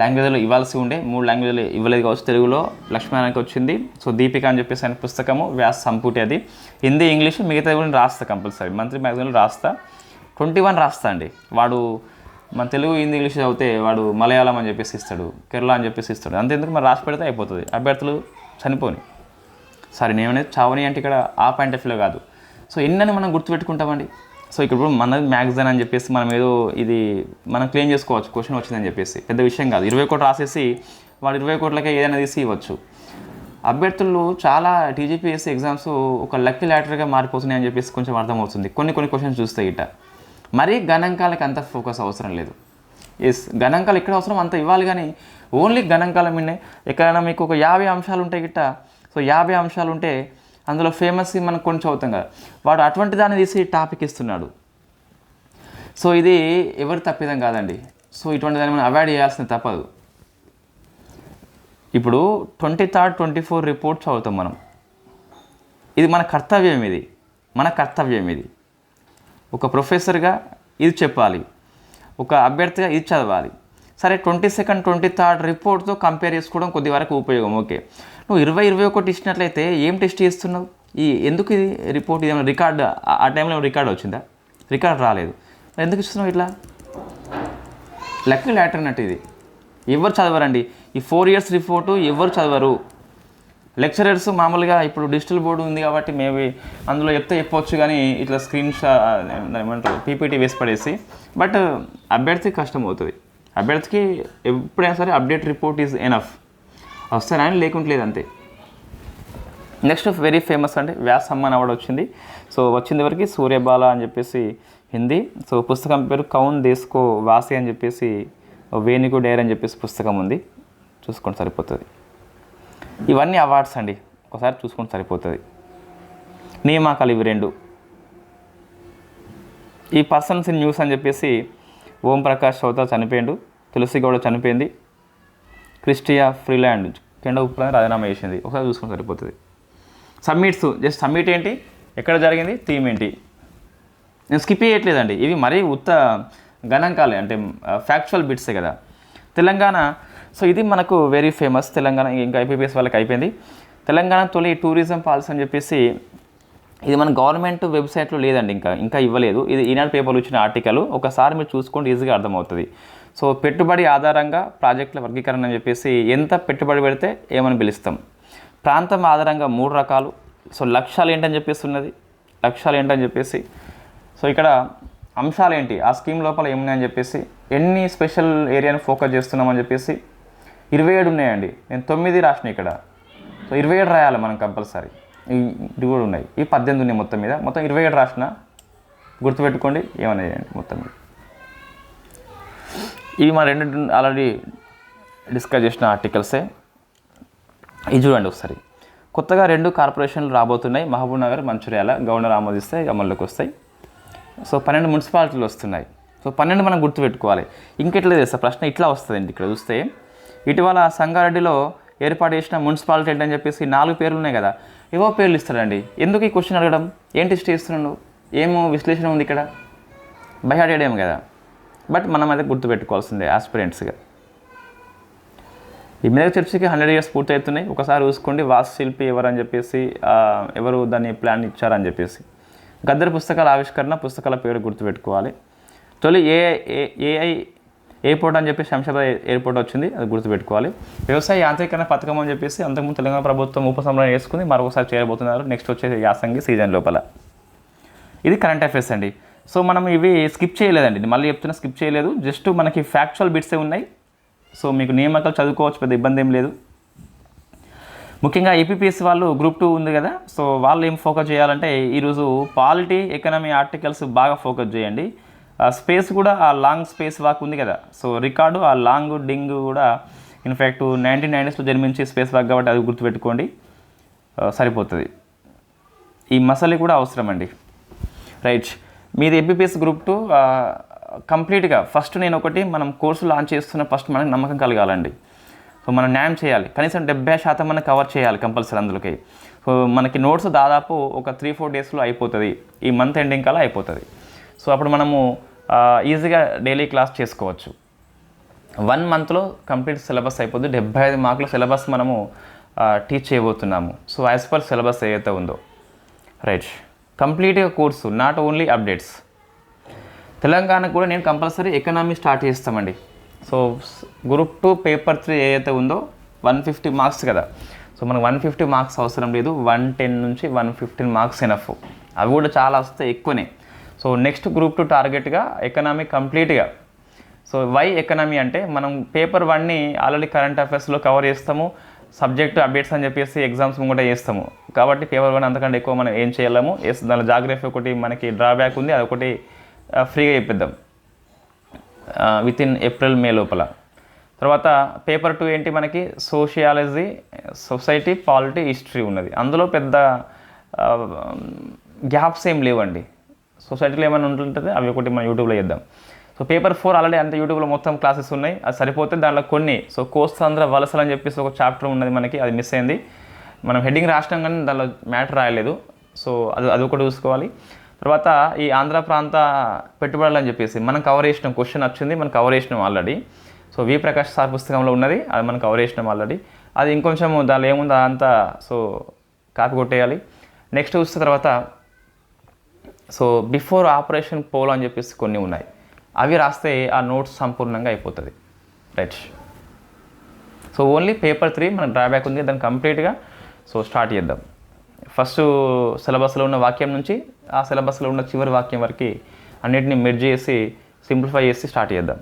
లాంగ్వేజ్లో ఇవ్వాల్సి ఉండే, 3 లాంగ్వేజ్లో ఇవ్వలేదు కావచ్చు. తెలుగులో లక్ష్మీనారాయణకి వచ్చింది. సో దీపిక అని చెప్పేసి ఆయన పుస్తకము వ్యాస సంపుటి, అది హిందీ ఇంగ్లీష్ మిగతా కూడా రాస్తా కంపల్సరీ, మంత్రి మ్యాగజైన్లో రాస్తా. 21 రాస్తా అండి. వాడు మన తెలుగు హిందీ ఇంగ్లీష్ చదివితే వాడు మలయాళం అని చెప్పేసి ఇస్తాడు, కేరళ అని చెప్పేసి ఇస్తాడు. అంతేందుకు మరి రాసి పెడితే అయిపోతుంది, అభ్యర్థులు చనిపోని. సారీ నేనేమనేది చావని అంటే ఇక్కడ ఆ పాయింట్ ఆఫ్ వ్యూలో కాదు. సో ఎన్నని మనం గుర్తుపెట్టుకుంటామండి. సో ఇక్కడ మనది మ్యాగజైన్ అని చెప్పేసి మనం ఏదో ఇది మనం క్లెయిమ్ చేసుకోవచ్చు, క్వశ్చన్ వచ్చిందని చెప్పేసి పెద్ద విషయం కాదు. 20 కోట్లు రాసేసి వాడు 20 కోట్లకే ఏదైనా తీసి ఇవ్వచ్చు. అభ్యర్థులు చాలా టీజీపీఎస్సీ ఎగ్జామ్స్ ఒక లక్కీ లాటరీగా మారిపోతున్నాయి అని చెప్పేసి కొంచెం అర్థమవుతుంది. కొన్ని క్వశ్చన్స్ చూస్తే ఇట మరీ గణాంకాలకి అంత ఫోకస్ అవసరం లేదు. గణాంకాలు ఎక్కడ అవసరం అంత ఇవ్వాలి, కానీ ఓన్లీ గణాంకాల మీదే ఎక్కడైనా మీకు ఒక 50 అంశాలు ఉంటాయి గిట్ట. సో 50 అంశాలు ఉంటే అందులో ఫేమస్ మనం కొంచెం అవుతాం కదా, వాడు అటువంటి దాన్ని తీసి టాపిక్ ఇస్తున్నాడు. సో ఇది ఎవరు తప్పిదం కాదండి. సో ఇటువంటి దాన్ని మనం అవాయిడ్ చేయాల్సింది తప్పదు. ఇప్పుడు 23rd 24 రిపోర్ట్ చదువుతాం మనం, ఇది మన కర్తవ్యం, ఇది ఒక ప్రొఫెసర్గా ఇది చెప్పాలి, ఒక అభ్యర్థిగా ఇది చదవాలి. సరే 22nd 23rd రిపోర్ట్తో కంపేర్ చేసుకోవడం కొద్ది వరకు ఉపయోగం, ఓకే. నువ్వు 20-21 ఇచ్చినట్లయితే ఏం టెస్ట్ చేస్తున్నావు? ఎందుకు ఇది రిపోర్ట్, ఇది రికార్డు ఆ టైంలో రికార్డు వచ్చిందా? రికార్డు రాలేదు, ఎందుకు ఇస్తున్నావు ఇట్లా? లక్కీ లాటరీ అన్నట్టు ఇది. ఎవరు చదవరండి ఈ 4 years రిపోర్టు, ఎవరు చదవరు. లెక్చరర్స్ మామూలుగా ఇప్పుడు డిజిటల్ బోర్డు ఉంది కాబట్టి మేబీ అందులో చెప్పవచ్చు, కానీ ఇట్లా స్క్రీన్ ఏమంటారు పీపీటీ వేసి పడేసి. బట్ అభ్యర్థికి కష్టం అవుతుంది. అభ్యర్థికి ఎప్పుడైనా సరే అప్డేట్ రిపోర్ట్ ఈజ్ ఎనఫ్, వస్తాను అని లేకుంటలేదు అంతే. నెక్స్ట్ వెరీ ఫేమస్ అంటే వ్యాస్ సమ్మాన్ అవార్డు వచ్చింది. సో వచ్చింది వరకు సూర్యబాల అని చెప్పేసి హిందీ. సో పుస్తకం పేరు కౌన్ దేస్కో వాసి అని చెప్పేసి వేణికు డైర్ అని చెప్పేసి పుస్తకం ఉంది, చూసుకోండి సరిపోతుంది. ఇవన్నీ అవార్డ్స్ అండి, ఒకసారి చూసుకుంటే సరిపోతుంది. నియామకాలు ఇవి 2. ఈ పర్సన్స్ ఇన్ న్యూస్ అని చెప్పేసి ఓం ప్రకాష్ చౌతా చనిపోయిండు, తులసి గౌడ చనిపోయింది, క్రిస్టియా ఫ్రీలాండ్ కెండ ఉప్పులని రాజీనామా చేసింది, ఒకసారి చూసుకుంటే సరిపోతుంది. సబ్మిట్స్, జస్ట్ సబ్మిట్ ఏంటి, ఎక్కడ జరిగింది, థీమ్ ఏంటి, నేను స్కిప్ చేయట్లేదండి. ఇవి మరీ ఉత్త గణాంకాలే, అంటే ఫ్యాక్చువల్ బిట్సే కదా. తెలంగాణ, సో ఇది మనకు వెరీ ఫేమస్. తెలంగాణ ఇంకా ఐపీపీఎస్ వాళ్ళకి అయిపోయింది. తెలంగాణ తొలి టూరిజం పాలసీ అని చెప్పేసి ఇది మన గవర్నమెంట్ వెబ్సైట్లో లేదండి, ఇంకా ఇవ్వలేదు. ఇది ఈనాడు పేపర్లో ఇచ్చిన ఆర్టికల్, ఒకసారి మీరు చూసుకోండి, ఈజీగా అర్థమవుతుంది. సో పెట్టుబడి ఆధారంగా ప్రాజెక్టుల వర్గీకరణ అని చెప్పేసి ఎంత పెట్టుబడి పెడితే ఏమని పిలుస్తాం. ప్రాంతం ఆధారంగా 3 రకాలు. సో లక్ష్యాలు ఏంటని చెప్పేసి సో ఇక్కడ అంశాలు ఏంటి, ఆ స్కీమ్ లోపల ఏమున్నాయని చెప్పేసి, ఎన్ని స్పెషల్ ఏరియాని ఫోకస్ చేస్తున్నామని చెప్పేసి 27 ఉన్నాయండి. నేను 9 రాసిన ఇక్కడ. సో 27 రాయాలి మనం కంపల్సరీ. ఇది కూడా ఉన్నాయి, ఈ 18 ఉన్నాయి మొత్తం 27 రాసిన, గుర్తుపెట్టుకోండి, ఏమన్నా చేయండి మొత్తం మీద. ఇవి మన 2 ఆల్రెడీ డిస్కస్ చేసిన ఆర్టికల్సే. ఇది చూడండి ఒకసారి. కొత్తగా 2 కార్పొరేషన్లు రాబోతున్నాయి, మహబూబ్ నగర్, మంచిర్యాల. గవర్నర్ ఆమోదిస్తే అమల్లోకి వస్తాయి. సో 12 మున్సిపాలిటీలు వస్తున్నాయి. సో 12 మనం గుర్తుపెట్టుకోవాలి. ఇంకెట్లా చేస్తా ప్రశ్న ఇట్లా వస్తుందండి. ఇక్కడ చూస్తే ఇటీవల సంగారెడ్డిలో ఏర్పాటు చేసిన మున్సిపాలిటీ అని చెప్పేసి 4 పేర్లు ఉన్నాయి కదా, ఏవో పేర్లు ఇస్తారండి. ఎందుకు ఈ క్వశ్చన్ అడగడం, ఏం టెస్ట్ చేస్తున్నావు, ఏమో విశ్లేషణ ఉంది ఇక్కడ, భయాడేయడం కదా. బట్ మనం అయితే గుర్తుపెట్టుకోవాల్సిందే ఆస్పిరెంట్స్గా. ఈ మీద చర్చకి 100 years పూర్తి అవుతున్నాయి. ఒకసారి చూసుకోండి వాస్తుశిల్పి ఎవరు అని చెప్పేసి, ఎవరు దాన్ని ప్లాన్ ఇచ్చారని చెప్పేసి. గద్దర్ పుస్తకాల ఆవిష్కరణ, పుస్తకాల పేరు గుర్తుపెట్టుకోవాలి. తొలి ఏఐ ఎయిర్పోర్ట్ అని చెప్పేసి శంషాబాద్ ఎయిర్పోర్ట్ వచ్చింది, అది గుర్తుపెట్టుకోవాలి. వ్యవసాయ యాంత్రీకరణ పథకం అని చెప్పేసి అంతకుముందు తెలంగాణ ప్రభుత్వం ఉపసంహరణ చేసుకుని మరొకసారి చేయబోతున్నారు నెక్స్ట్ వచ్చే యాసంగి సీజన్ లోపల. ఇది కరెంట్ అఫైర్స్ అండి. సో మనం ఇవి స్కిప్ చేయలేదండి, మళ్ళీ చెప్తున్నా స్కిప్ చేయలేదు, జస్ట్ మనకి ఫ్యాక్చువల్ బిట్సే ఉన్నాయి. సో మీకు నియామకాలు చదువుకోవచ్చు, పెద్ద ఇబ్బంది ఏం లేదు. ముఖ్యంగా ఏపీపీఎస్సీ వాళ్ళు గ్రూప్ 2 ఉంది కదా, సో వాళ్ళు ఏం ఫోకస్ చేయాలంటే ఈరోజు పాలిటీ, ఎకనామీ ఆర్టికల్స్ బాగా ఫోకస్ చేయండి. స్పేస్ కూడా ఆ లాంగ్ స్పేస్ వాక్ ఉంది కదా, సో రికార్డు ఆ లాంగ్ డింగ్ కూడా ఇన్ఫ్యాక్ట్ 1990s జన్మించి స్పేస్ వాక్ కాబట్టి అది గుర్తుపెట్టుకోండి, సరిపోతుంది. ఈ మసలి కూడా అవసరం అండి. రైట్, మీది ఎంపీపీఎస్ గ్రూప్ 2 కంప్లీట్గా ఫస్ట్ నేను ఒకటి మనం కోర్సు లాంచ్ చేస్తున్న ఫస్ట్ మనకి నమ్మకం కలగాలండి. సో మనం న్యాయం చేయాలి, కనీసం 70% మనం కవర్ చేయాలి కంపల్సరీ అందులోకి. సో మనకి నోట్స్ దాదాపు ఒక 3-4 డేస్లో అయిపోతుంది, ఈ మంత్ ఎండింగ్ కల్లా అయిపోతుంది. సో అప్పుడు మనము ఈజీగా డైలీ క్లాస్ చేసుకోవచ్చు. 1 మంత్లో కంప్లీట్ సిలబస్ అయిపోతుంది. 75 మార్కుల సిలబస్ మనము టీచ్ చేయబోతున్నాము. సో యాజ్ పర్ సిలబస్ ఏదైతే ఉందో. రైట్, కంప్లీట్గా కోర్సు, నాట్ ఓన్లీ అప్డేట్స్. తెలంగాణకు కూడా నేను కంపల్సరీ ఎకనామీ స్టార్ట్ చేస్తామండి. సో గ్రూప్ 2 పేపర్ 3 ఏదైతే ఉందో 150 మార్క్స్ కదా. సో మనకు 150 మార్క్స్ అవసరం లేదు, 110 నుంచి 115 మార్క్స్ ఎనఫ్. అవి కూడా చాలా వస్తే ఎక్కువనే. సో నెక్స్ట్ గ్రూప్ 2 టార్గెట్గా ఎకనామీ కంప్లీట్గా. సో వై ఎకనామీ అంటే మనం పేపర్ 1ని ఆల్రెడీ కరెంట్ అఫైర్స్లో కవర్ చేస్తాము, సబ్జెక్ట్ అప్డేట్స్ అని చెప్పేసి ఎగ్జామ్స్ ముంగట చేస్తాము. కాబట్టి పేపర్ 1 అంతకంటే ఎక్కువ మనం ఏం చేయలేము. దానిలో జాగ్రఫీ ఒకటి మనకి డ్రాబ్యాక్ ఉంది, అదొకటి ఫ్రీగా చెప్పిద్దాం వితిన్ ఏప్రిల్ మే లోపల. తర్వాత పేపర్ 2 ఏంటి మనకి సోషియాలజీ, సొసైటీ, పాలిటీ, హిస్టరీ ఉన్నది. అందులో పెద్ద గ్యాప్స్ ఏం లేవండి. సొసైటీలో ఏమైనా ఉంటుంటుంది అవి ఒకటి మనం యూట్యూబ్లో చేద్దాం. సో పేపర్ 4 ఆల్రెడీ అంత యూట్యూబ్లో మొత్తం క్లాసెస్ ఉన్నాయి, అది సరిపోతే దాంట్లో కొన్ని. సో కోస్తాంధ్ర వలసలు అని చెప్పేసి ఒక చాప్టర్ ఉన్నది మనకి, అది మిస్ అయింది. మనం హెడ్డింగ్ రాసినాం కానీ దానిలో మ్యాటర్ రాయలేదు. సో అది ఒకటి చూసుకోవాలి. తర్వాత ఈ ఆంధ్ర ప్రాంత పెట్టుబడులు అని చెప్పేసి మనం కవర్ చేసినాం, క్వశ్చన్ వచ్చింది మనం కవర్ చేసినాం already. So we Prakash sir పుస్తకంలో ఉన్నది, అది మనం కవర్ చేసినాం ఆల్రెడీ. అది ఇంకొంచెం దానిలో ఏముందో అదంతా సో కాపీ కొట్టేయాలి. నెక్స్ట్ చూస్తే తర్వాత సో బిఫోర్ ఆపరేషన్ పోలో అని చెప్పేసి కొన్ని ఉన్నాయి, అవి రాస్తే ఆ నోట్స్ సంపూర్ణంగా అయిపోతుంది. రైట్, సో ఓన్లీ పేపర్ 3 మనకు డ్రాబ్యాక్ ఉంది, దాన్ని కంప్లీట్గా సో స్టార్ట్ చేద్దాం. ఫస్ట్ సిలబస్లో ఉన్న వాక్యం నుంచి ఆ సిలబస్లో ఉన్న చివరి వాక్యం వరకు అన్నిటిని మెర్జ్ చేసి సింప్లిఫై చేసి స్టార్ట్ చేద్దాం.